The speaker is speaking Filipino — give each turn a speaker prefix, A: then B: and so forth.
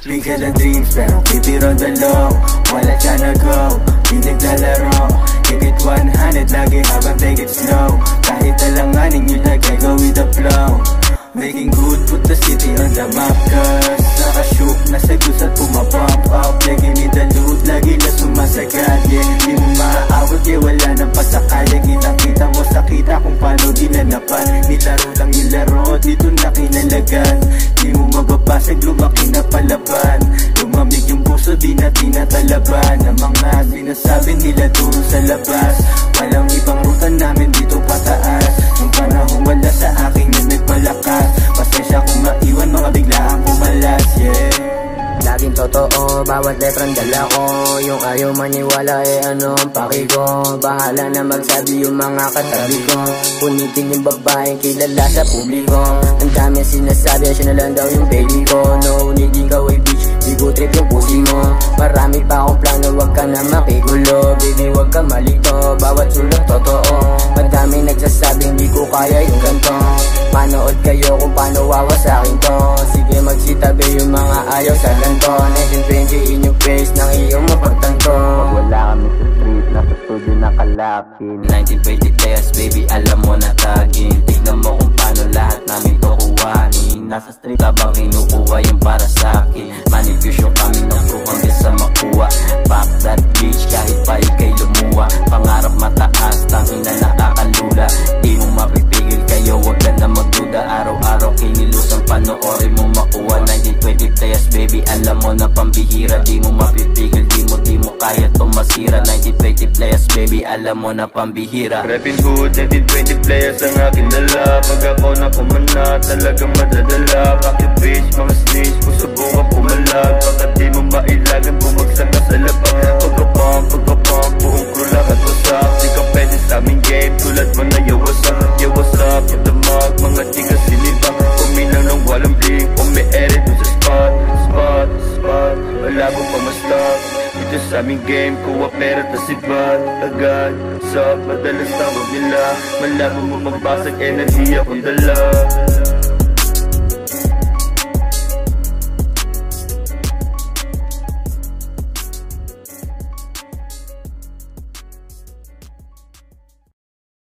A: Big hella dreams pero keep it on the low. Wala siya go, di naglalaro. Keep it 100 lagi habang take it slow. Kahit alanganin yun lagi, go with the flow. Making good, put the city on the map. Cause nakashook, nasa gusto at pumapump up. Lagi me the loot, lagi na sumasagad. Yeah, di mo maaawat, yeah, wala nang pasakal. Kitang-kita mo sa kita kung paano ginanapan. Nilaro lang yung laro, dito na kinalagan. Di mo mababasag, lumaki na palaban. Lumamig yung puso, di na tinatalaban. Ang mga sinasabi nila duro sa labas. Walang ibang ruta namin dito pataas. Nung panahon wala sa akin yung nagpalakas. Pasensya kung maiwan, mga biglaang pumalas, yeah.
B: Laging totoo, bawat letrang dala ko. Yung ayaw maniwala, ano ang paki ko. Bahala na magsabi yung mga katabi ko. Punitin yung babaeng kilala sa publiko. Ang dami sinasabi, siya na lang daw yung baby ko. No need ikaw ay bitch, di go trip yung pussy mo. Marami pa akong plano, wag ka na makigulo. Baby wag ka malito, bawat sulat totoo. Madami nagsasabing di ko kaya yung ganto. Manood kayo kung paano wawa sa akin to. Sige magsitabi yung mga ayaw sa lanto. 1920 in your face nang iyong mapagtanto.
C: Wala kami sa street, nasa studio nakalapin. 1920 players baby, alam mo na tagin. Tignan mo kung paano lahat namin to kuhanin. Nasa street habang kinukuha yung para sa'kin. Manifusyon kami ng crew hanggang sa makuha. Back that bitch kahit pa ikay lumuha. Pangarap mataas, tangin na nakakalula. Di mo mapipigil kayo, wag ka na magduda. Araw-araw kinilusang panoorin mo makuha. 1920 players baby, alam mo na pambihira. Di mo mapipigil, di mo kaya to masira. 1920 players baby, alam mo na pambihira.
D: Rapping hood, 1920 players ang aking dala. Pag ako na kumana, talagang madadala. Bakit bitch, mga snitch, kung subukan pumalag. Bakit di mo mailagan, bumagsak ka sa labang. Pagkapang, buong crew lahat wasak. Di ka pwede sa aming game, tulad mo na yawasak. Yawasak, yung damag, mga tiga sinibang. Kuminang ng walang bling, kung may edit sa spot. Wala ko pa maslak. Dito sa aming game, kuha pera ta sibat. Agad, sa madalas tawag nila. Malabo mo magbasag, enerhiya kong dala.